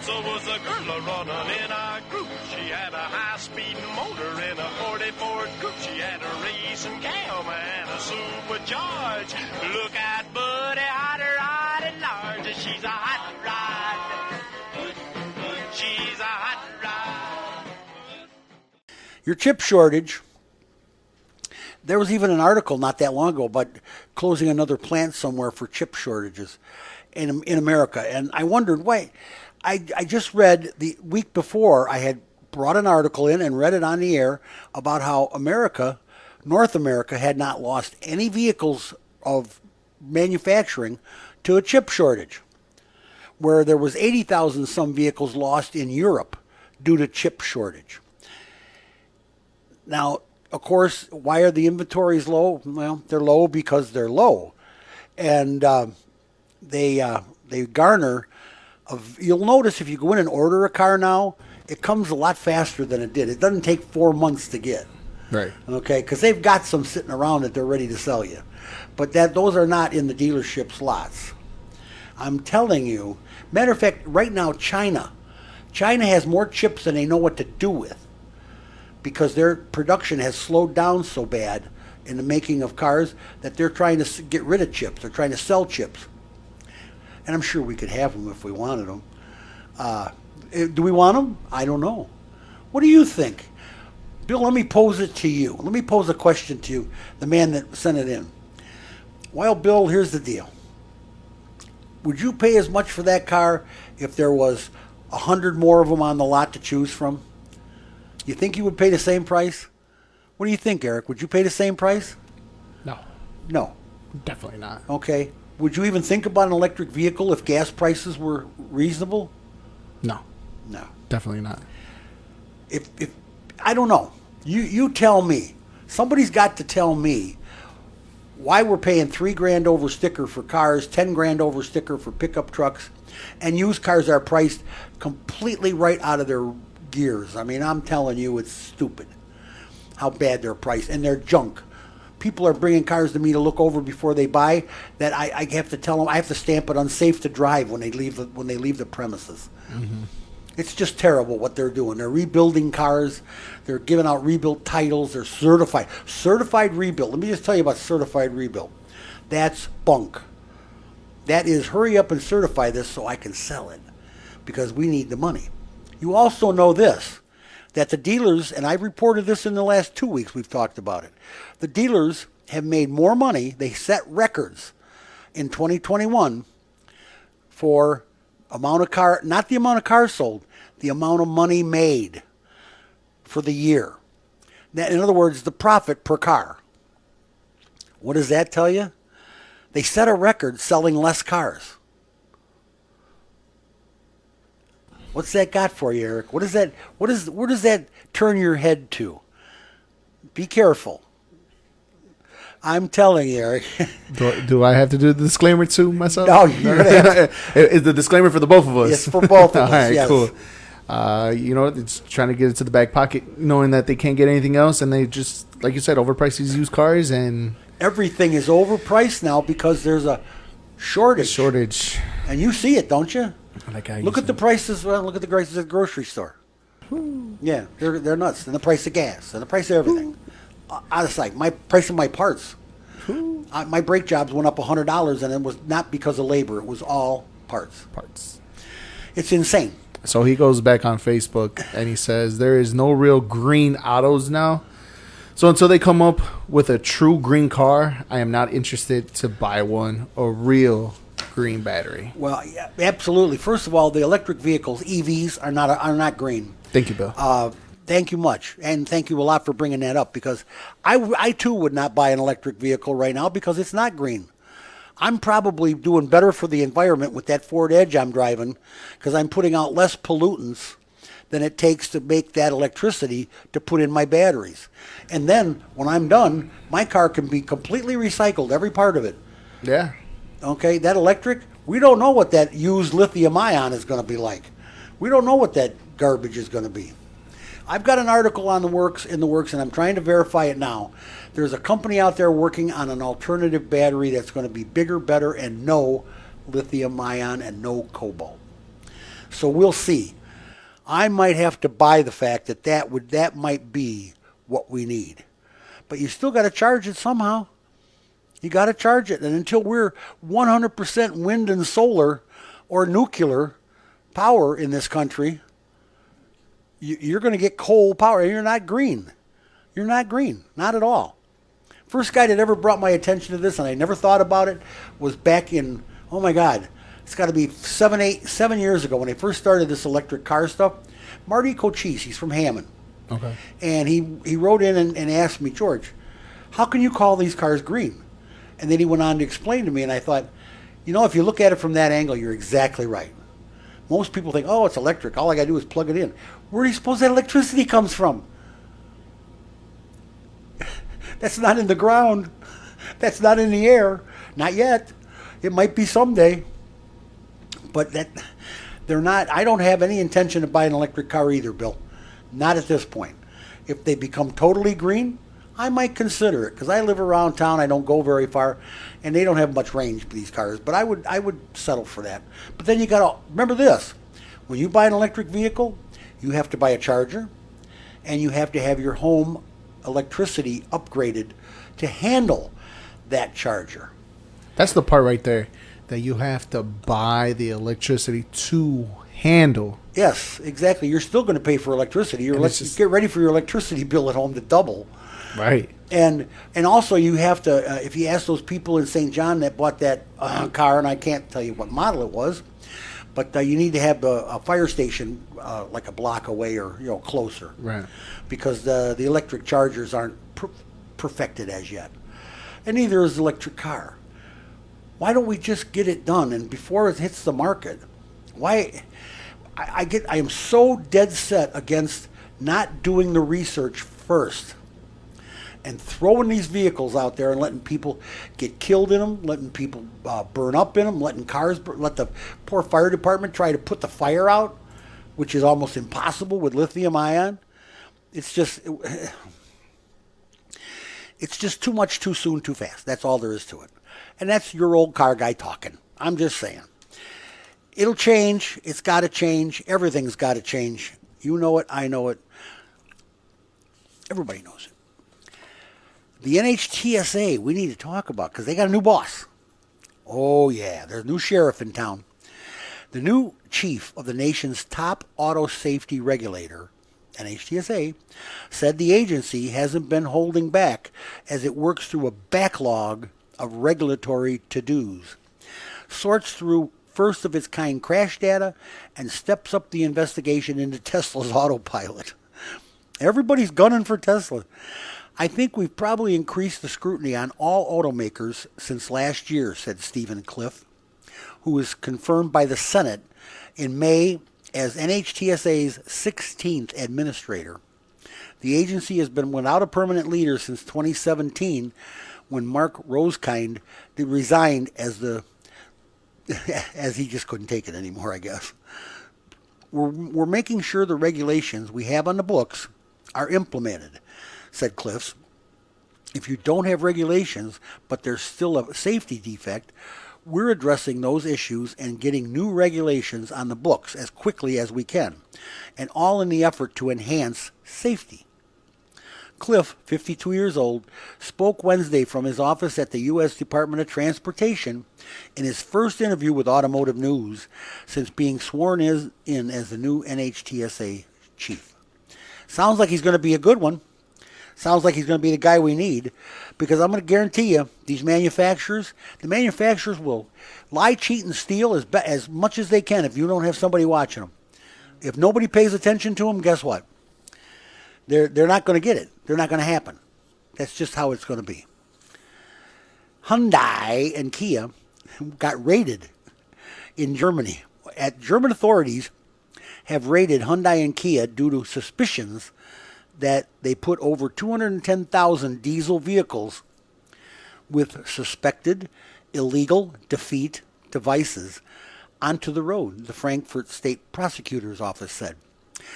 Was a girl running in our group. She had a high-speed motor in a 40 Ford Coupe. She had a racing cam and a supercharged. Look out, buddy, hot rod and large. She's a hot rod. She's a hot rod. Your chip shortage. There was even an article not that long ago about closing another plant somewhere for chip shortages in America. And I wondered, why. I just read the week before, I had brought an article in and read it on the air about how North America, had not lost any vehicles of manufacturing to a chip shortage, where there was 80,000 some vehicles lost in Europe due to chip shortage. Now, of course, why are the inventories low? Well, they're low because they're low. And they garner... You'll notice if you go in and order a car now, it comes a lot faster than it did. It doesn't take 4 months to get. Right. Okay, because they've got some sitting around that they're ready to sell you. But those are not in the dealership lots. I'm telling you. Matter of fact, right now, China has more chips than they know what to do with, because their production has slowed down so bad in the making of cars that they're trying to get rid of chips. They're trying to sell chips. And I'm sure we could have them if we wanted them. Do we want them? I don't know. What do you think? Bill, let me pose it to you. Let me pose a question to you, the man that sent it in. Well, Bill, here's the deal. Would you pay as much for that car if there was 100 more of them on the lot to choose from? You think you would pay the same price? What do you think, Eric? Would you pay the same price? No. No. Definitely not. Okay. Would you even think about an electric vehicle if gas prices were reasonable? No. No. Definitely not. If I don't know. You tell me. Somebody's got to tell me why we're paying $3,000 over sticker for cars, $10,000 over sticker for pickup trucks, and used cars are priced completely right out of their gears. I mean, I'm telling you, it's stupid how bad they're priced, and they're junk. People are bringing cars to me to look over before they buy. That I have to tell them I have to stamp it unsafe to drive when they leave the premises. Mm-hmm. It's just terrible what they're doing. They're rebuilding cars. They're giving out rebuilt titles. They're certified rebuild. Let me just tell you about certified rebuild. That's bunk. That is, hurry up and certify this so I can sell it, because we need the money. You also know this, that the dealers, and I've reported this in the last 2 weeks, we've talked about it. The dealers have made more money. They set records in 2021 for amount of car, not the amount of cars sold, the amount of money made for the year. That, in other words, the profit per car. What does that tell you? They set a record selling less cars. What's that got for you, Eric? Where does that turn your head to? Be careful. I'm telling you, Eric. Do I have to do the disclaimer too myself? No, you're going to have to. Is the disclaimer for the both of us? It's for both of us, All right, yes. Cool. It's trying to get it to the back pocket, knowing that they can't get anything else, and they just, like you said, overprice these used cars, and everything is overpriced now because there's a shortage. And you see it, don't you? Look at the prices. Well, look at the prices at the grocery store. Yeah, they're nuts. And the price of gas, and the price of everything. Out of sight. My price of my parts. My brake jobs went up $100, and it was not because of labor. It was all parts. It's insane. So he goes back on Facebook and he says there is no real green autos now. So until they come up with a true green car, I am not interested to buy one, a real green battery. Well, yeah, absolutely. First of all, the electric vehicles, EVs, are not green. Thank you, Bill. Thank you much, and thank you a lot for bringing that up, because I too would not buy an electric vehicle right now because it's not green. I'm probably doing better for the environment with that Ford Edge I'm driving, because I'm putting out less pollutants than it takes to make that electricity to put in my batteries. And then when I'm done, my car can be completely recycled, every part of it. Yeah. Okay, that electric, we don't know what that used lithium ion is going to be like. We don't know what that garbage is going to be. I've got an article in the works, and I'm trying to verify it now. There's a company out there working on an alternative battery that's going to be bigger, better, and no lithium ion and no cobalt. So we'll see. I might have to buy the fact that might be what we need. But you still got to charge it somehow. You got to charge it. And until we're 100% wind and solar or nuclear power in this country, you're going to get coal power. And you're not green. You're not green. Not at all. First guy that ever brought my attention to this, and I never thought about it, was back in, oh my God, it's got to be 7 years ago when I first started this electric car stuff. Marty Cochise, he's from Hammond. Okay. And he wrote in and asked me, George, how can you call these cars green? And then he went on to explain to me, and I thought, if you look at it from that angle, you're exactly right. Most people think, oh, it's electric. All I got to do is plug it in. Where do you suppose that electricity comes from? That's not in the ground. That's not in the air. Not yet. It might be someday. But they're not. I don't have any intention of buying an electric car either, Bill. Not at this point. If they become totally green, I might consider it because I live around town. I don't go very far, and they don't have much range for these cars. But I would settle for that. But then you got to remember this: when you buy an electric vehicle, you have to buy a charger, and you have to have your home electricity upgraded to handle that charger. That's the part right there that you have to buy the electricity to handle. Yes, exactly. You're still going to pay for electricity. Get ready for your electricity bill at home to double. Right. And also you have to, if you ask those people in St. John that bought that car, and I can't tell you what model it was, but you need to have a fire station like a block away or closer. Right. Because the electric chargers aren't perfected as yet. And neither is the electric car. Why don't we just get it done? And before it hits the market, why? I am so dead set against not doing the research first and throwing these vehicles out there and letting people get killed in them, letting people burn up in them, letting cars let the poor fire department try to put the fire out, which is almost impossible with lithium ion. It's just too much, too soon, too fast. That's all there is to it. And that's your old car guy talking. I'm just saying. It'll change. It's got to change. Everything's got to change. You know it. I know it. Everybody knows it. The NHTSA, we need to talk about because they got a new boss. Oh, yeah. There's a new sheriff in town. The new chief of the nation's top auto safety regulator, NHTSA, said the agency hasn't been holding back as it works through a backlog of regulatory to-dos, sorts through first-of-its-kind crash data, and steps up the investigation into Tesla's autopilot. Everybody's gunning for Tesla. I think we've probably increased the scrutiny on all automakers since last year, said Stephen Cliff, who was confirmed by the Senate in May as NHTSA's 16th administrator. The agency has been without a permanent leader since 2017 when Mark Rosekind resigned as he just couldn't take it anymore, I guess. We're making sure the regulations we have on the books are implemented, said Cliffs. If you don't have regulations, but there's still a safety defect, we're addressing those issues and getting new regulations on the books as quickly as we can, and all in the effort to enhance safety. Cliff, 52 years old, spoke Wednesday from his office at the U.S. Department of Transportation in his first interview with Automotive News since being sworn in as the new NHTSA chief. Sounds like he's going to be a good one. Sounds like he's going to be the guy we need, because I'm going to guarantee you, the manufacturers will lie, cheat, and steal as much as they can if you don't have somebody watching them. If nobody pays attention to them, guess what? They're not going to get it. They're not going to happen. That's just how it's going to be. Hyundai and Kia got raided in Germany. German authorities have raided Hyundai and Kia due to suspicions that they put over 210,000 diesel vehicles with suspected illegal defeat devices onto the road, the Frankfurt State Prosecutor's Office said.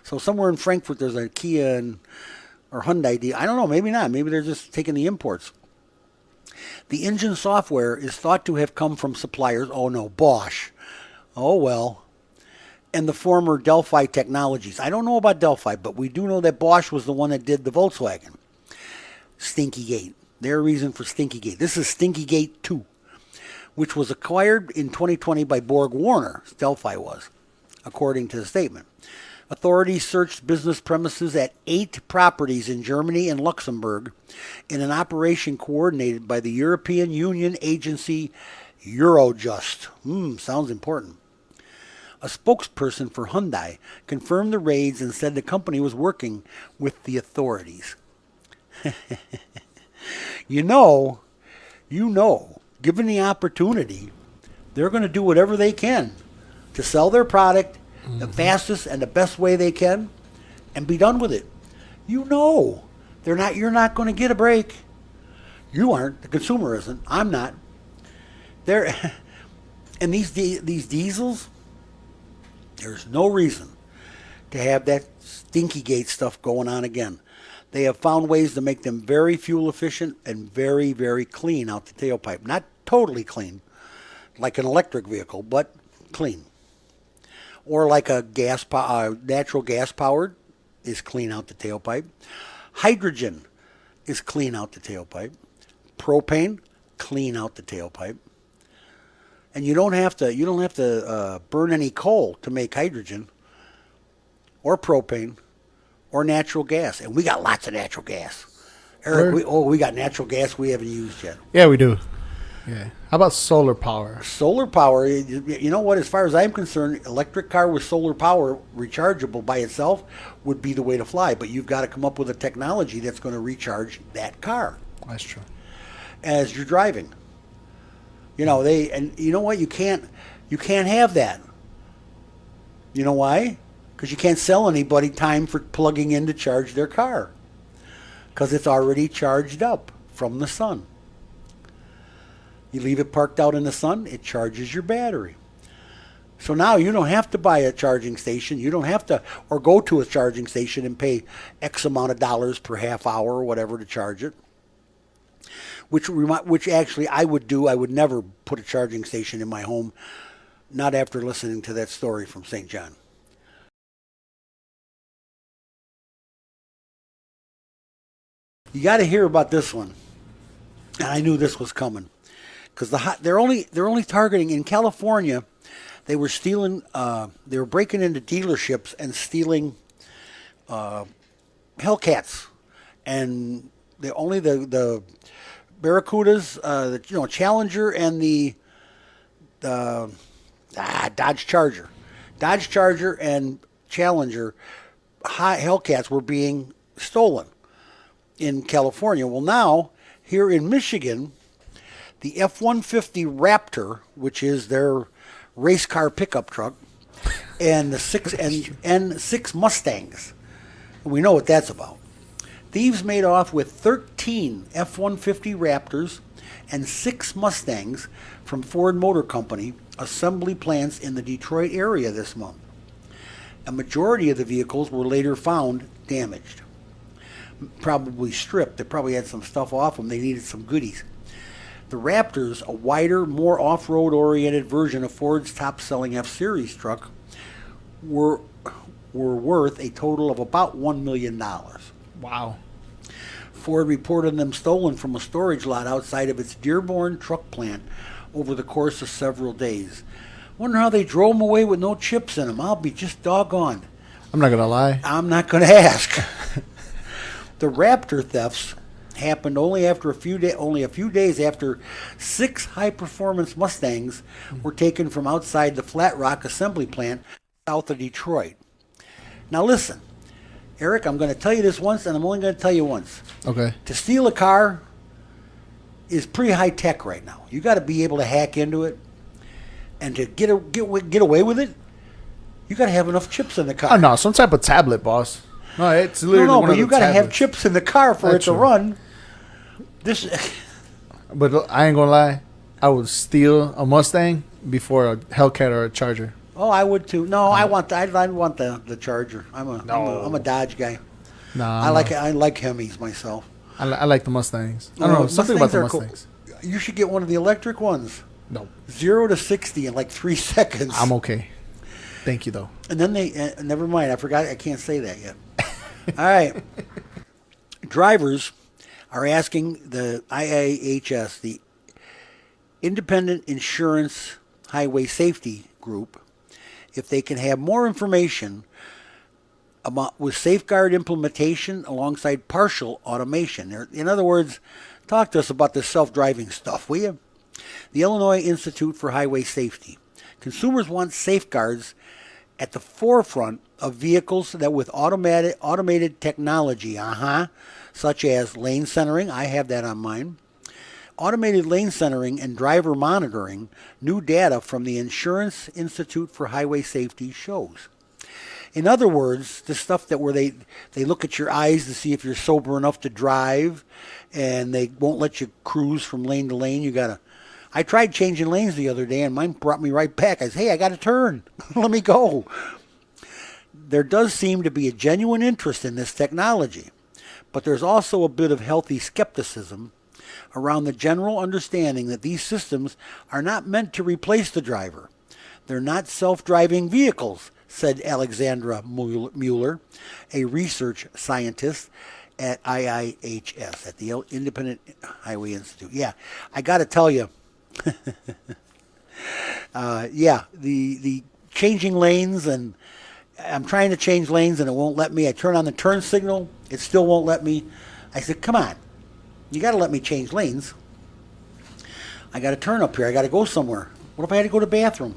So somewhere in Frankfurt, there's a Kia or Hyundai deal. I don't know. Maybe not. Maybe they're just taking the imports. The engine software is thought to have come from suppliers. Oh no, Bosch. Oh well. And the former Delphi Technologies. I don't know about Delphi, but we do know that Bosch was the one that did the Volkswagen. Stinky Gate. Their reason for Stinky Gate. This is Stinky Gate 2, which was acquired in 2020 by Borg Warner. Delphi was, according to the statement. Authorities searched business premises at 8 properties in Germany and Luxembourg in an operation coordinated by the European Union agency Eurojust. Sounds important. A spokesperson for Hyundai confirmed the raids and said the company was working with the authorities. You know, given the opportunity, they're going to do whatever they can to sell their product the fastest and the best way they can and be done with it. You know, you're not going to get a break. You aren't. The consumer isn't. I'm not. And these diesels, there's no reason to have that stinky gate stuff going on again. They have found ways to make them very fuel efficient and very, very clean out the tailpipe. Not totally clean, like an electric vehicle, but clean. Or like a natural gas powered is clean out the tailpipe. Hydrogen is clean out the tailpipe. Propane, clean out the tailpipe. And you don't have to burn any coal to make hydrogen or propane or natural gas. And we got lots of natural gas. Eric, we got natural gas we haven't used yet. Yeah, we do. Yeah. How about solar power? Solar power, you know what, as far as I'm concerned, electric car with solar power, rechargeable by itself, would be the way to fly. But you've got to come up with a technology that's going to recharge that car. That's true. As you're driving. You know, and you know what, you can't have that. You know why? Because you can't sell anybody time for plugging in to charge their car. Because it's already charged up from the sun. You leave it parked out in the sun, it charges your battery. So now you don't have to buy a charging station. You don't have to, or go to a charging station and pay X amount of dollars per half hour or whatever to charge it. Which actually I would do. I would never put a charging station in my home, not after listening to that story from St. John. You got to hear about this one. And I knew this was coming. Because they're only targeting in California. They were stealing. They were breaking into dealerships and stealing Hellcats, and the Barracudas, the Challenger and the Dodge Charger, and Challenger Hellcats were being stolen in California. Well, now here in Michigan, the F-150 Raptor, which is their race car pickup truck, and the six Mustangs. We know what that's about. Thieves made off with 13 F-150 Raptors and 6 Mustangs from Ford Motor Company assembly plants in the Detroit area this month. A majority of the vehicles were later found damaged, probably stripped. They probably had some stuff off them. They needed some goodies. The Raptors, a wider, more off-road oriented version of Ford's top-selling F-Series truck, were worth a total of about $1 million. Wow. Ford reported them stolen from a storage lot outside of its Dearborn truck plant over the course of several days. Wonder how they drove them away with no chips in them. I'll be just doggone. I'm not going to lie. I'm not going to ask. The Raptor thefts happened only a few days after 6 high-performance Mustangs were taken from outside the Flat Rock assembly plant south of Detroit. Now listen, Eric, I'm going to tell you this once, and I'm only going to tell you once. Okay. To steal a car is pretty high tech right now. You got to be able to hack into it, and to get away with it, you got to have enough chips in the car. Oh no, some type of tablet, boss. No, it's literally one but of you the got to have tablets. chips in the car for That's it to true. run. But I ain't gonna lie, I would steal a Mustang before a Hellcat or a Charger. Oh, I would too. No, I want the Charger. I'm a Dodge guy. Nah, I like Hemis myself. I like the Mustangs. I don't know something about the Mustangs. Cool. You should get one of the electric ones. No. 0 to 60 in like 3 seconds. I'm okay. Thank you though. And then they never mind. I forgot. I can't say that yet. All right. Drivers are asking the IIHS, the Independent Insurance Highway Safety Group, if they can have more information about with safeguard implementation alongside partial automation. In other words, talk to us about this self-driving stuff, will you? The Illinois Institute for Highway Safety. Consumers want safeguards at the forefront of vehicles that with automated technology, such as lane centering. I have that on mine. Automated lane centering and driver monitoring, new data from the Insurance Institute for Highway Safety shows. In other words, the stuff that where they look at your eyes to see if you're sober enough to drive, and they won't let you cruise from lane to lane. I tried changing lanes the other day, and mine brought me right back. I said, hey, I got to turn. Let me go. There does seem to be a genuine interest in this technology, but there's also a bit of healthy skepticism around the general understanding that these systems are not meant to replace the driver. They're not self-driving vehicles, said Alexandra Mueller, a research scientist at IIHS, at the Independent Highway Institute. Yeah, I got to tell you, the changing lanes, and I'm trying to change lanes and it won't let me. I turn on the turn signal, it still won't let me. I said, come on, you got to let me change lanes. I got to turn up here. I got to go somewhere. What if I had to go to the bathroom?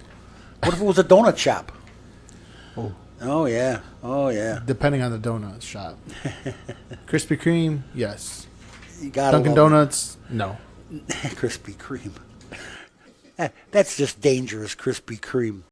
What if it was a donut shop? Oh yeah. Depending on the donut shop. Krispy Kreme, yes. You got Dunkin' Donuts, no. Krispy Kreme. That's just dangerous, Krispy Kreme.